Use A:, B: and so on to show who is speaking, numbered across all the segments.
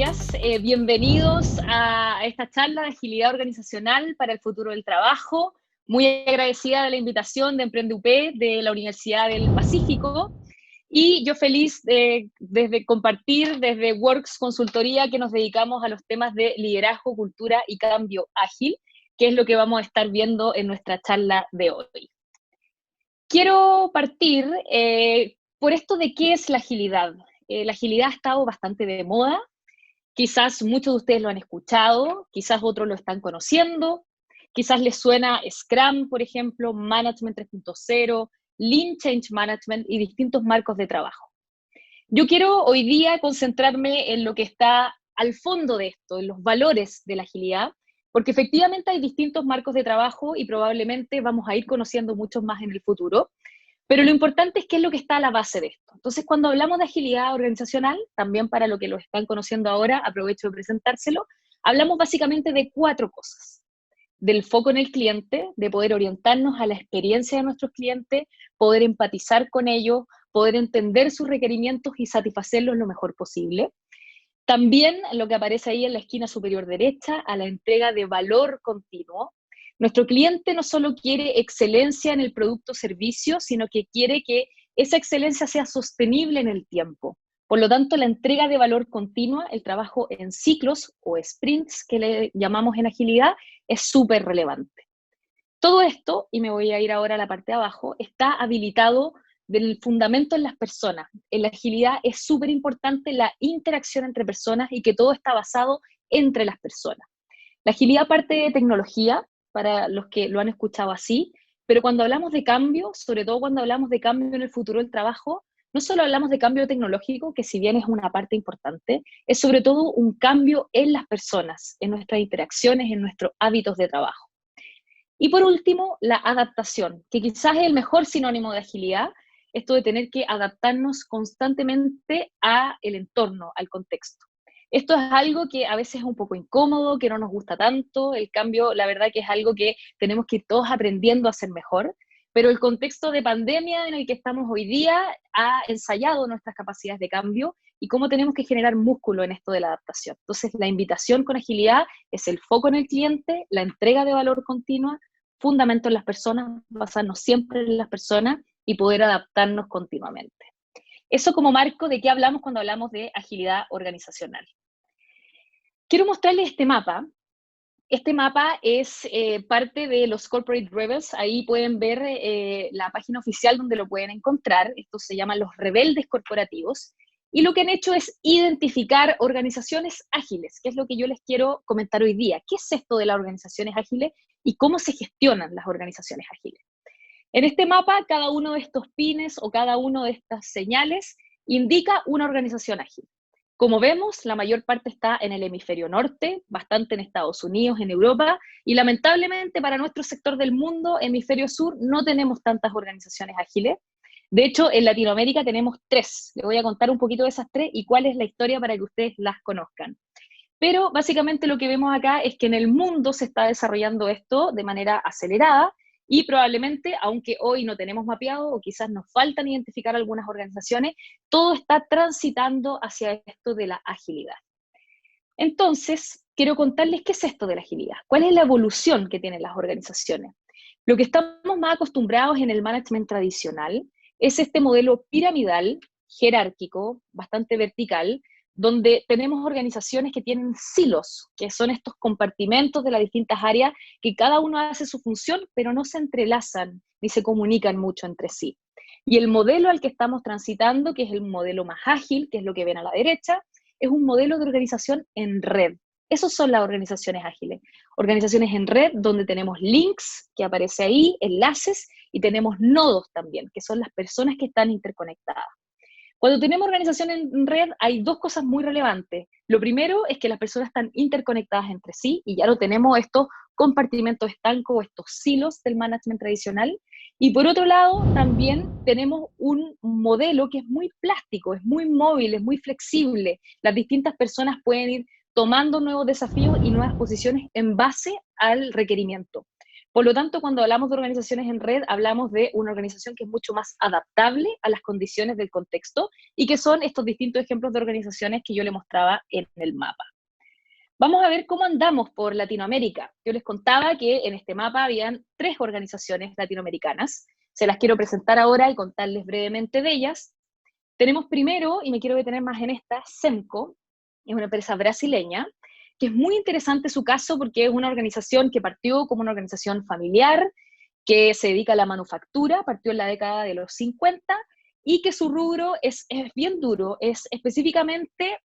A: días. Bienvenidos a esta charla de agilidad organizacional para el futuro del trabajo. Muy agradecida de la invitación de Emprende UP de la Universidad del Pacífico. Y yo feliz desde compartir desde Works Consultoría, que nos dedicamos a los temas de liderazgo, cultura y cambio ágil, que es lo que vamos a estar viendo en nuestra charla de hoy. Quiero partir por esto de qué es la agilidad. La agilidad ha estado bastante de moda. Quizás muchos de ustedes lo han escuchado, quizás otros lo están conociendo, quizás les suena Scrum, por ejemplo, Management 3.0, Lean Change Management y distintos marcos de trabajo. Yo quiero hoy día concentrarme en lo que está al fondo de esto, en los valores de la agilidad, porque efectivamente hay distintos marcos de trabajo y probablemente vamos a ir conociendo muchos más en el futuro. Pero lo importante es qué es lo que está a la base de esto. Entonces, cuando hablamos de agilidad organizacional, también para lo que lo están conociendo ahora, aprovecho de presentárselo, hablamos básicamente de 4 cosas. Del foco en el cliente, de poder orientarnos a la experiencia de nuestros clientes, poder empatizar con ellos, poder entender sus requerimientos y satisfacerlos lo mejor posible. También lo que aparece ahí en la esquina superior derecha, a la entrega de valor continuo. Nuestro cliente no solo quiere excelencia en el producto o servicio, sino que quiere que esa excelencia sea sostenible en el tiempo. Por lo tanto, la entrega de valor continua, el trabajo en ciclos o sprints, que le llamamos en agilidad, es súper relevante. Todo esto, y me voy a ir ahora a la parte de abajo, está habilitado del fundamento en las personas. En la agilidad es súper importante la interacción entre personas y que todo está basado entre las personas. La agilidad parte de tecnología, para los que lo han escuchado así, pero cuando hablamos de cambio, sobre todo cuando hablamos de cambio en el futuro del trabajo, no solo hablamos de cambio tecnológico, que si bien es una parte importante, es sobre todo un cambio en las personas, en nuestras interacciones, en nuestros hábitos de trabajo. Y por último, la adaptación, que quizás es el mejor sinónimo de agilidad, esto de tener que adaptarnos constantemente al entorno, al contexto. Esto es algo que a veces es un poco incómodo, que no nos gusta tanto, el cambio, la verdad que es algo que tenemos que ir todos aprendiendo a hacer mejor, pero el contexto de pandemia en el que estamos hoy día ha ensayado nuestras capacidades de cambio y cómo tenemos que generar músculo en esto de la adaptación. Entonces, la invitación con agilidad es el foco en el cliente, la entrega de valor continua, fundamento en las personas, basarnos siempre en las personas y poder adaptarnos continuamente. Eso como marco de qué hablamos cuando hablamos de agilidad organizacional. Quiero mostrarles este mapa. Este mapa es parte de los Corporate Rebels. Ahí pueden ver la página oficial donde lo pueden encontrar. Esto se llama los rebeldes corporativos. Y lo que han hecho es identificar organizaciones ágiles, que es lo que yo les quiero comentar hoy día. ¿Qué es esto de las organizaciones ágiles y cómo se gestionan las organizaciones ágiles? En este mapa, cada uno de estos pines o cada uno de estas señales indica una organización ágil. Como vemos, la mayor parte está en el hemisferio norte, bastante en Estados Unidos, en Europa, y lamentablemente para nuestro sector del mundo, hemisferio sur, no tenemos tantas organizaciones ágiles. De hecho, en Latinoamérica tenemos 3. Les voy a contar un poquito de esas 3 y cuál es la historia para que ustedes las conozcan. Pero básicamente lo que vemos acá es que en el mundo se está desarrollando esto de manera acelerada y probablemente, aunque hoy no tenemos mapeado o quizás nos faltan identificar algunas organizaciones, todo está transitando hacia esto de la agilidad. Entonces, quiero contarles qué es esto de la agilidad, cuál es la evolución que tienen las organizaciones. Lo que estamos más acostumbrados en el management tradicional es este modelo piramidal, jerárquico, bastante vertical, donde tenemos organizaciones que tienen silos, que son estos compartimentos de las distintas áreas, que cada uno hace su función, pero no se entrelazan ni se comunican mucho entre sí. Y el modelo al que estamos transitando, que es el modelo más ágil, que es lo que ven a la derecha, es un modelo de organización en red. Esas son las organizaciones ágiles. Organizaciones en red donde tenemos links, que aparece ahí, enlaces, y tenemos nodos también, que son las personas que están interconectadas. Cuando tenemos organización en red hay 2 cosas muy relevantes. Lo primero es que las personas están interconectadas entre sí y ya no tenemos estos compartimentos estancos, estos silos del management tradicional. Y por otro lado, también tenemos un modelo que es muy plástico, es muy móvil, es muy flexible. Las distintas personas pueden ir tomando nuevos desafíos y nuevas posiciones en base al requerimiento. Por lo tanto, cuando hablamos de organizaciones en red, hablamos de una organización que es mucho más adaptable a las condiciones del contexto y que son estos distintos ejemplos de organizaciones que yo le mostraba en el mapa. Vamos a ver cómo andamos por Latinoamérica. Yo les contaba que en este mapa habían 3 organizaciones latinoamericanas. Se las quiero presentar ahora y contarles brevemente de ellas. Tenemos primero, y me quiero detener más en esta, SEMCO, es una empresa brasileña, que es muy interesante su caso porque es una organización que partió como una organización familiar, que se dedica a la manufactura, partió en la década de los 50, y que su rubro es bien duro, es específicamente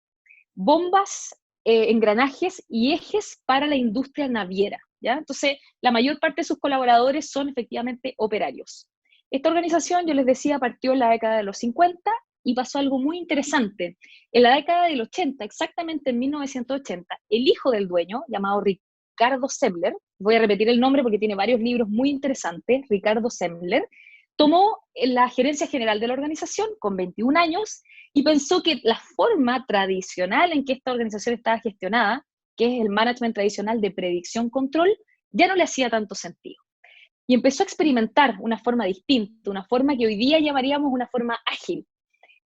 A: bombas, engranajes y ejes para la industria naviera, ¿ya? Entonces, la mayor parte de sus colaboradores son efectivamente operarios. Esta organización, yo les decía, partió en la década de los 50 y pasó algo muy interesante. En la década del 80, exactamente en 1980, el hijo del dueño, llamado Ricardo Semler, voy a repetir el nombre porque tiene varios libros muy interesantes, Ricardo Semler, tomó la gerencia general de la organización con 21 años y pensó que la forma tradicional en que esta organización estaba gestionada, que es el management tradicional de predicción-control, ya no le hacía tanto sentido. Y empezó a experimentar una forma distinta, una forma que hoy día llamaríamos una forma ágil,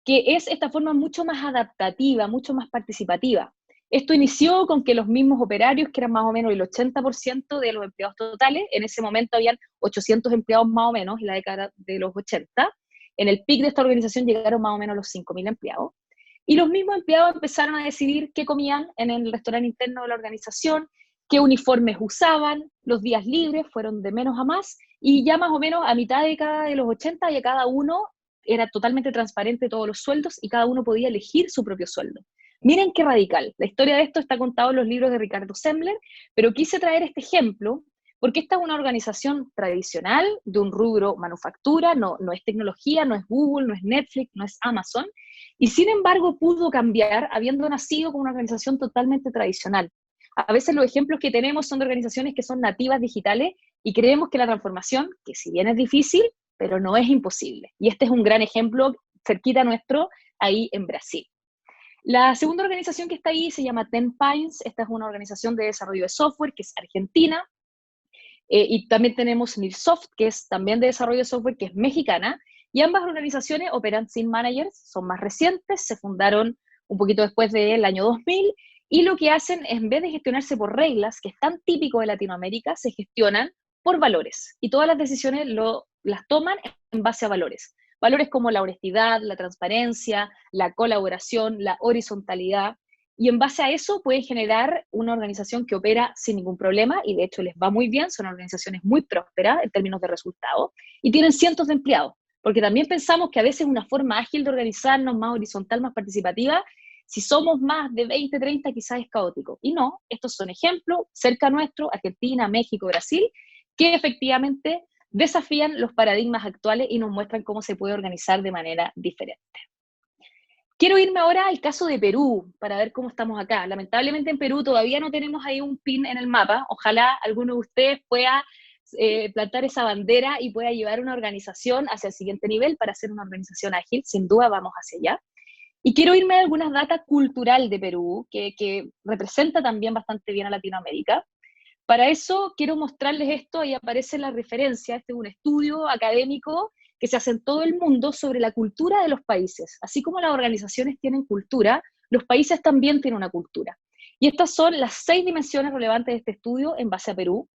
A: que es esta forma mucho más adaptativa, mucho más participativa. Esto inició con que los mismos operarios, que eran más o menos el 80% de los empleados totales, en ese momento habían 800 empleados más o menos en la década de los 80, en el pic de esta organización llegaron más o menos los 5.000 empleados, y los mismos empleados empezaron a decidir qué comían en el restaurante interno de la organización, qué uniformes usaban, los días libres fueron de menos a más, y ya más o menos a mitad de década de los 80 ya cada uno era totalmente transparente todos los sueldos y cada uno podía elegir su propio sueldo. Miren qué radical. La historia de esto está contada en los libros de Ricardo Semler, pero quise traer este ejemplo porque esta es una organización tradicional de un rubro manufactura, no es tecnología, no es Google, no es Netflix, no es Amazon, y sin embargo pudo cambiar habiendo nacido como una organización totalmente tradicional. A veces los ejemplos que tenemos son de organizaciones que son nativas digitales y creemos que la transformación, que si bien es difícil, pero no es imposible. Y este es un gran ejemplo cerquita nuestro, ahí en Brasil. La segunda organización que está ahí se llama Ten Pines. Esta es una organización de desarrollo de software que es argentina. Y también tenemos Nilsoft, que es también de desarrollo de software, que es mexicana. Y ambas organizaciones operan sin managers, son más recientes, se fundaron un poquito después del año 2000, y lo que hacen, en vez de gestionarse por reglas, que es tan típico de Latinoamérica, se gestionan por valores. Y todas las decisiones las toman en base a valores. Valores como la honestidad, la transparencia, la colaboración, la horizontalidad. Y en base a eso pueden generar una organización que opera sin ningún problema, y de hecho les va muy bien, son organizaciones muy prósperas en términos de resultados, y tienen cientos de empleados, porque también pensamos que a veces una forma ágil de organizarnos, más horizontal, más participativa, si somos más de 20, 30, quizás es caótico. Y no, estos son ejemplos cerca nuestro, Argentina, México, Brasil, que efectivamente desafían los paradigmas actuales y nos muestran cómo se puede organizar de manera diferente. Quiero irme ahora al caso de Perú, para ver cómo estamos acá. Lamentablemente en Perú todavía no tenemos ahí un pin en el mapa. Ojalá alguno de ustedes pueda plantar esa bandera y pueda llevar una organización hacia el siguiente nivel para ser una organización ágil. Sin duda vamos hacia allá. Y quiero irme a algunas datas cultural de Perú, que representa también bastante bien a Latinoamérica. Para eso quiero mostrarles esto, ahí aparece la referencia, este es un estudio académico que se hace en todo el mundo sobre la cultura de los países. Así como las organizaciones tienen cultura, los países también tienen una cultura. Y estas son las 6 dimensiones relevantes de este estudio en base a Perú.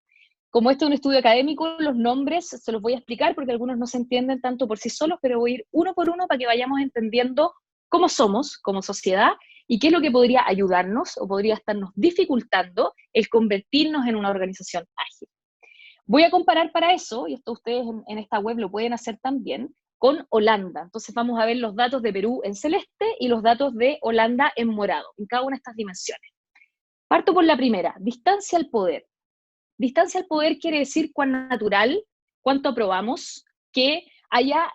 A: Como este es un estudio académico, los nombres se los voy a explicar porque algunos no se entienden tanto por sí solos, pero voy a ir uno por uno para que vayamos entendiendo cómo somos como sociedad y qué es lo que podría ayudarnos o podría estarnos dificultando el convertirnos en una organización ágil. Voy a comparar para eso, y esto ustedes en esta web lo pueden hacer también, con Holanda. Entonces vamos a ver los datos de Perú en celeste y los datos de Holanda en morado, en cada una de estas dimensiones. Parto por la primera, distancia al poder. Distancia al poder quiere decir cuán natural, cuánto aprobamos que haya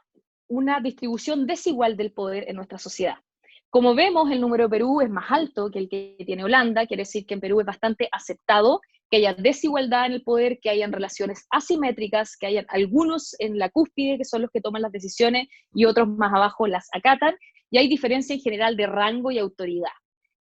A: una distribución desigual del poder en nuestra sociedad. Como vemos, el número de Perú es más alto que el que tiene Holanda, quiere decir que en Perú es bastante aceptado que haya desigualdad en el poder, que hayan relaciones asimétricas, que hayan algunos en la cúspide, que son los que toman las decisiones, y otros más abajo las acatan, y hay diferencia en general de rango y autoridad.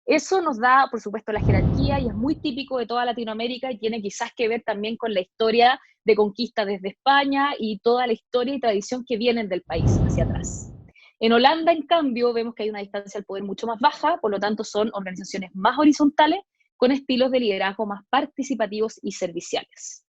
A: Eso nos da, por supuesto, la jerarquía y es muy típico de toda Latinoamérica y tiene quizás que ver también con la historia de conquista desde España y toda la historia y tradición que vienen del país hacia atrás. En Holanda, en cambio, vemos que hay una distancia al poder mucho más baja, por lo tanto son organizaciones más horizontales con estilos de liderazgo más participativos y serviciales.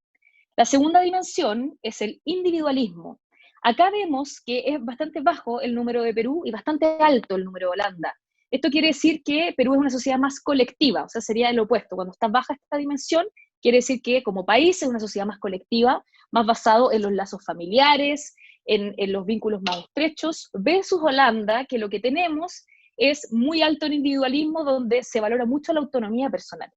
A: La segunda dimensión es el individualismo. Acá vemos que es bastante bajo el número de Perú y bastante alto el número de Holanda. Esto quiere decir que Perú es una sociedad más colectiva, o sea, sería el opuesto. Cuando está baja esta dimensión, quiere decir que como país es una sociedad más colectiva, más basado en los lazos familiares, en los vínculos más estrechos, versus Holanda, que lo que tenemos es muy alto en individualismo, donde se valora mucho la autonomía personal.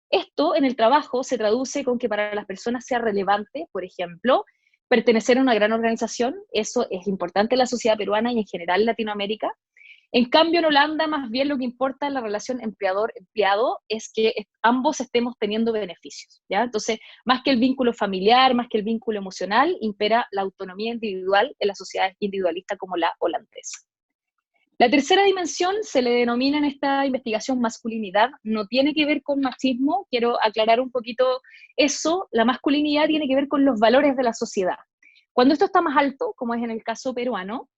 A: Esto en el trabajo se traduce con que para las personas sea relevante, por ejemplo, pertenecer a una gran organización. Eso es importante en la sociedad peruana y en general en Latinoamérica. En cambio, en Holanda, más bien lo que importa en la relación empleador-empleado es que ambos estemos teniendo beneficios, ¿ya? Entonces, más que el vínculo familiar, más que el vínculo emocional, impera la autonomía individual en las sociedades individualistas como la holandesa. La tercera dimensión se le denomina en esta investigación masculinidad, no tiene que ver con machismo, quiero aclarar un poquito eso, la masculinidad tiene que ver con los valores de la sociedad. Cuando esto está más alto, como es en el caso peruano,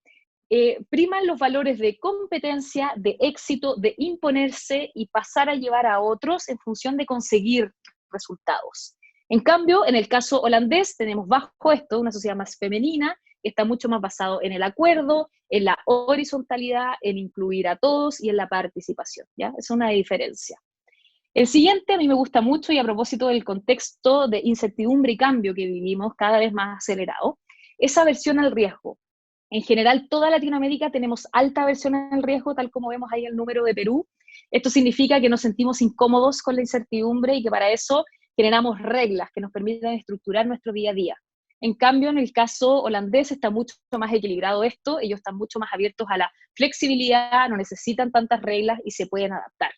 A: priman los valores de competencia, de éxito, de imponerse y pasar a llevar a otros en función de conseguir resultados. En cambio, en el caso holandés tenemos bajo esto una sociedad más femenina, que está mucho más basado en el acuerdo, en la horizontalidad, en incluir a todos y en la participación, ¿ya? Es una diferencia. El siguiente a mí me gusta mucho y a propósito del contexto de incertidumbre y cambio que vivimos cada vez más acelerado, es aversión al riesgo. En general, toda Latinoamérica tenemos alta aversión al riesgo, tal como vemos ahí el número de Perú. Esto significa que nos sentimos incómodos con la incertidumbre y que para eso generamos reglas que nos permitan estructurar nuestro día a día. En cambio, en el caso holandés está mucho más equilibrado esto, ellos están mucho más abiertos a la flexibilidad, no necesitan tantas reglas y se pueden adaptar.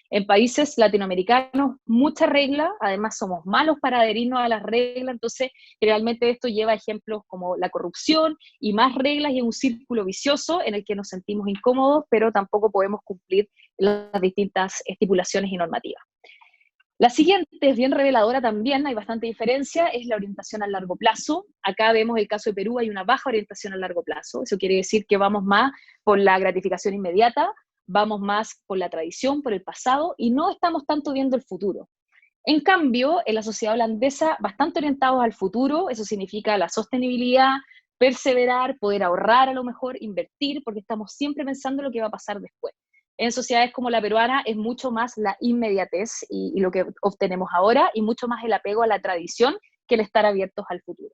A: En países latinoamericanos, mucha regla, además somos malos para adherirnos a las reglas, entonces realmente esto lleva a ejemplos como la corrupción y más reglas y un círculo vicioso en el que nos sentimos incómodos, pero tampoco podemos cumplir las distintas estipulaciones y normativas. La siguiente es bien reveladora también, hay bastante diferencia, es la orientación a largo plazo. Acá vemos el caso de Perú, hay una baja orientación a largo plazo, eso quiere decir que vamos más por la gratificación inmediata, vamos más por la tradición, por el pasado, y no estamos tanto viendo el futuro. En cambio, en la sociedad holandesa, bastante orientados al futuro, eso significa la sostenibilidad, perseverar, poder ahorrar a lo mejor, invertir, porque estamos siempre pensando en lo que va a pasar después. En sociedades como la peruana es mucho más la inmediatez y lo que obtenemos ahora, y mucho más el apego a la tradición que el estar abiertos al futuro.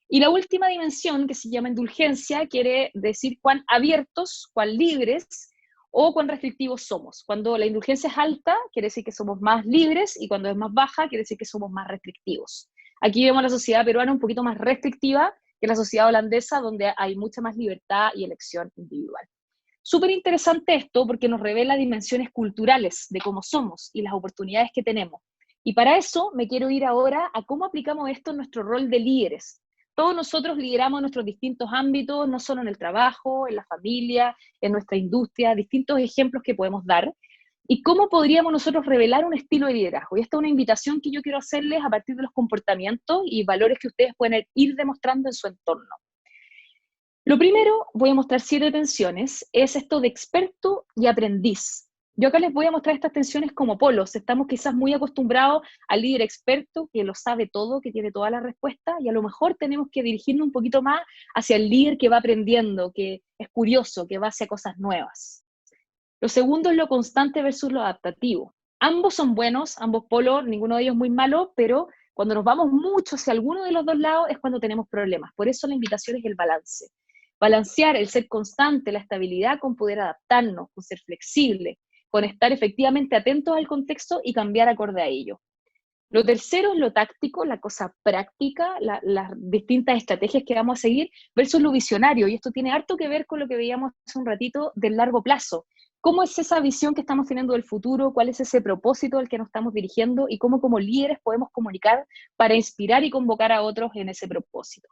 A: Y la última dimensión, que se llama indulgencia, quiere decir cuán abiertos, cuán libres o cuán restrictivos somos. Cuando la indulgencia es alta, quiere decir que somos más libres, y cuando es más baja, quiere decir que somos más restrictivos. Aquí vemos la sociedad peruana un poquito más restrictiva que la sociedad holandesa, donde hay mucha más libertad y elección individual. Súper interesante esto porque nos revela dimensiones culturales de cómo somos y las oportunidades que tenemos. Y para eso me quiero ir ahora a cómo aplicamos esto en nuestro rol de líderes. Todos nosotros lideramos nuestros distintos ámbitos, no solo en el trabajo, en la familia, en nuestra industria, distintos ejemplos que podemos dar. ¿Y cómo podríamos nosotros revelar un estilo de liderazgo? Y esta es una invitación que yo quiero hacerles a partir de los comportamientos y valores que ustedes pueden ir demostrando en su entorno. Lo primero, voy a mostrar 7 tensiones, es esto de experto y aprendiz. Yo acá les voy a mostrar estas tensiones como polos. Estamos quizás muy acostumbrados al líder experto que lo sabe todo, que tiene todas las respuestas, y a lo mejor tenemos que dirigirnos un poquito más hacia el líder que va aprendiendo, que es curioso, que va hacia cosas nuevas. Lo segundo es lo constante versus lo adaptativo. Ambos son buenos, ambos polos, ninguno de ellos muy malo, pero cuando nos vamos mucho hacia alguno de los dos lados es cuando tenemos problemas. Por eso la invitación es el balance. Balancear el ser constante, la estabilidad, con poder adaptarnos, con ser flexible, con estar efectivamente atentos al contexto y cambiar acorde a ello. Lo tercero es lo táctico, la cosa práctica, las distintas estrategias que vamos a seguir, versus lo visionario, y esto tiene harto que ver con lo que veíamos hace un ratito del largo plazo. ¿Cómo es esa visión que estamos teniendo del futuro? ¿Cuál es ese propósito al que nos estamos dirigiendo? Y cómo como líderes podemos comunicar para inspirar y convocar a otros en ese propósito.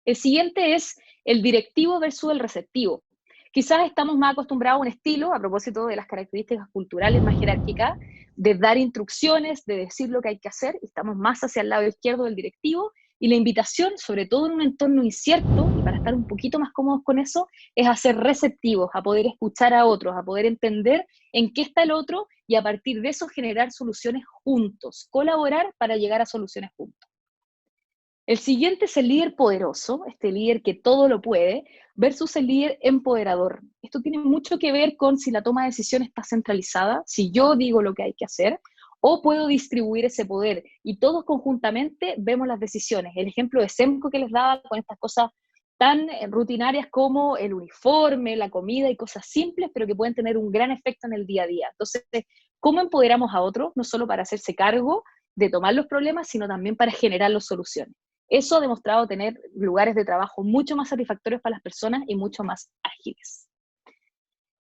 A: El siguiente es el directivo versus el receptivo. Quizás estamos más acostumbrados a un estilo, a propósito de las características culturales más jerárquicas, de dar instrucciones, de decir lo que hay que hacer, y estamos más hacia el lado izquierdo del directivo, y la invitación, sobre todo en un entorno incierto, y para estar un poquito más cómodos con eso, es a ser receptivos, a poder escuchar a otros, a poder entender en qué está el otro, y a partir de eso generar soluciones juntos, colaborar para llegar a soluciones juntos. El siguiente es el líder poderoso, este líder que todo lo puede, versus el líder empoderador. Esto tiene mucho que ver con si la toma de decisión está centralizada, si yo digo lo que hay que hacer, o puedo distribuir ese poder, y todos conjuntamente vemos las decisiones. El ejemplo de Semco que les daba con estas cosas tan rutinarias como el uniforme, la comida y cosas simples, pero que pueden tener un gran efecto en el día a día. Entonces, ¿cómo empoderamos a otros? No solo para hacerse cargo de tomar los problemas, sino también para generar las soluciones. Eso ha demostrado tener lugares de trabajo mucho más satisfactorios para las personas y mucho más ágiles.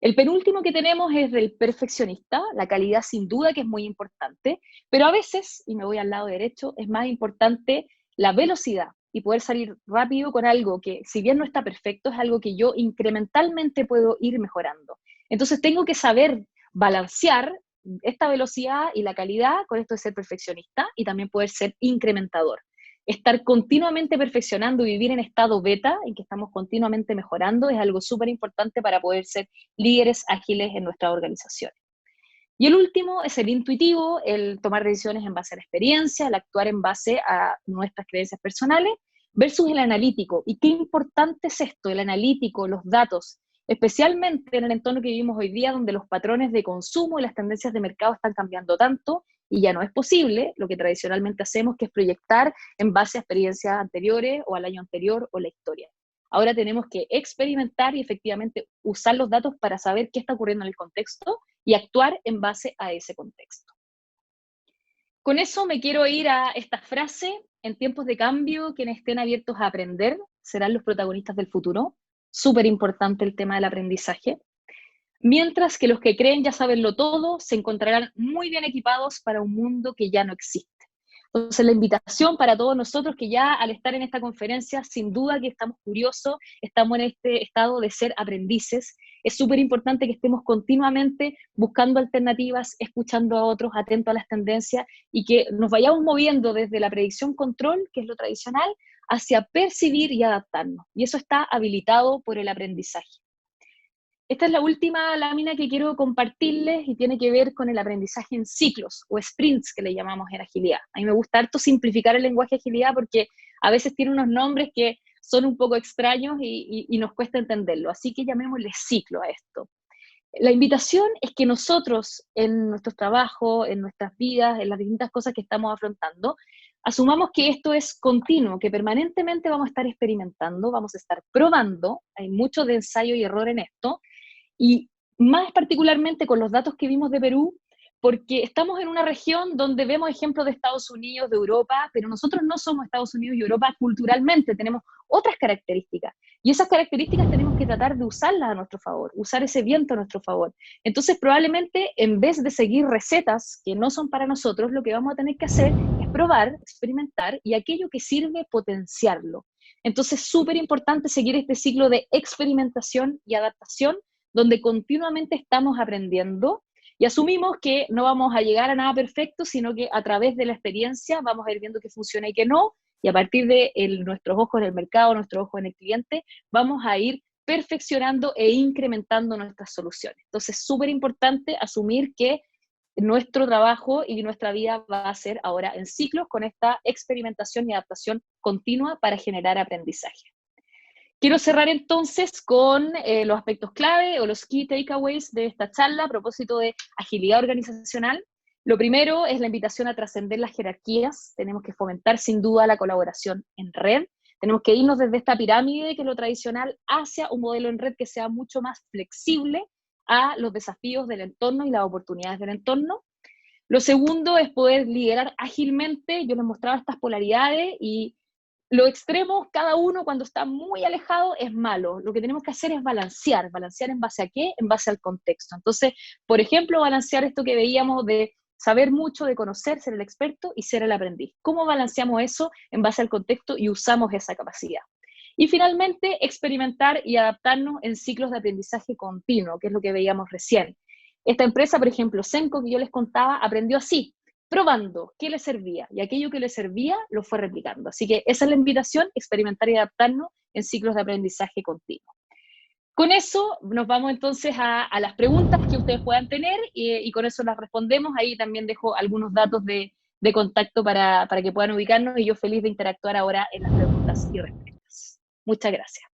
A: El penúltimo que tenemos es del perfeccionista, la calidad sin duda que es muy importante, pero a veces, y me voy al lado derecho, es más importante la velocidad y poder salir rápido con algo que, si bien no está perfecto, es algo que yo incrementalmente puedo ir mejorando. Entonces tengo que saber balancear esta velocidad y la calidad con esto de ser perfeccionista y también poder ser incrementador. Estar continuamente perfeccionando y vivir en estado beta, en que estamos continuamente mejorando, es algo súper importante para poder ser líderes ágiles en nuestras organizaciones. Y el último es el intuitivo, el tomar decisiones en base a la experiencia, el actuar en base a nuestras creencias personales, versus el analítico. ¿Y qué importante es esto, el analítico, los datos? Especialmente en el entorno que vivimos hoy día, donde los patrones de consumo y las tendencias de mercado están cambiando tanto, y ya no es posible lo que tradicionalmente hacemos, que es proyectar en base a experiencias anteriores o al año anterior o la historia. Ahora tenemos que experimentar y efectivamente usar los datos para saber qué está ocurriendo en el contexto y actuar en base a ese contexto. Con eso me quiero ir a esta frase: en tiempos de cambio, quienes estén abiertos a aprender serán los protagonistas del futuro. Súper importante el tema del aprendizaje. Mientras que los que creen ya saberlo todo se encontrarán muy bien equipados para un mundo que ya no existe. Entonces, la invitación para todos nosotros que ya al estar en esta conferencia, sin duda que estamos curiosos, estamos en este estado de ser aprendices. Es súper importante que estemos continuamente buscando alternativas, escuchando a otros, atentos a las tendencias, y que nos vayamos moviendo desde la predicción control, que es lo tradicional, hacia percibir y adaptarnos. Y eso está habilitado por el aprendizaje. Esta es la última lámina que quiero compartirles y tiene que ver con el aprendizaje en ciclos o sprints, que le llamamos en agilidad. A mí me gusta harto simplificar el lenguaje de agilidad porque a veces tiene unos nombres que son un poco extraños y nos cuesta entenderlo. Así que llamémosle ciclo a esto. La invitación es que nosotros en nuestros trabajos, en nuestras vidas, en las distintas cosas que estamos afrontando, asumamos que esto es continuo, que permanentemente vamos a estar experimentando, vamos a estar probando, hay mucho de ensayo y error en esto, y más particularmente con los datos que vimos de Perú, porque estamos en una región donde vemos ejemplos de Estados Unidos, de Europa, pero nosotros no somos Estados Unidos y Europa culturalmente, tenemos otras características, y esas características tenemos que tratar de usarlas a nuestro favor, usar ese viento a nuestro favor. Entonces, probablemente, en vez de seguir recetas que no son para nosotros, lo que vamos a tener que hacer es probar, experimentar, y aquello que sirve, potenciarlo. Entonces, súper importante seguir este ciclo de experimentación y adaptación, donde continuamente estamos aprendiendo y asumimos que no vamos a llegar a nada perfecto, sino que a través de la experiencia vamos a ir viendo qué funciona y qué no, y a partir de nuestros ojos en el mercado, nuestros ojos en el cliente, vamos a ir perfeccionando e incrementando nuestras soluciones. Entonces, súper importante asumir que nuestro trabajo y nuestra vida va a ser ahora en ciclos con esta experimentación y adaptación continua para generar aprendizaje. Quiero cerrar entonces con los aspectos clave o los key takeaways de esta charla a propósito de agilidad organizacional. Lo primero es la invitación a trascender las jerarquías. Tenemos que fomentar sin duda la colaboración en red. Tenemos que irnos desde esta pirámide, que es lo tradicional, hacia un modelo en red que sea mucho más flexible a los desafíos del entorno y las oportunidades del entorno. Lo segundo es poder liderar ágilmente. Yo les mostraba estas polaridades y lo extremo, cada uno cuando está muy alejado es malo. Lo que tenemos que hacer es balancear. ¿Balancear en base a qué? En base al contexto. Entonces, por ejemplo, balancear esto que veíamos de saber mucho, de conocer, ser el experto y ser el aprendiz. ¿Cómo balanceamos eso en base al contexto y usamos esa capacidad? Y finalmente, experimentar y adaptarnos en ciclos de aprendizaje continuo, que es lo que veíamos recién. Esta empresa, por ejemplo, Senco, que yo les contaba, aprendió así, probando qué le servía, y aquello que le servía lo fue replicando. Así que esa es la invitación, experimentar y adaptarnos en ciclos de aprendizaje continuo. Con eso nos vamos entonces a las preguntas que ustedes puedan tener y con eso las respondemos. Ahí también dejo algunos datos de contacto para que puedan ubicarnos y yo feliz de interactuar ahora en las preguntas y respuestas. Muchas gracias.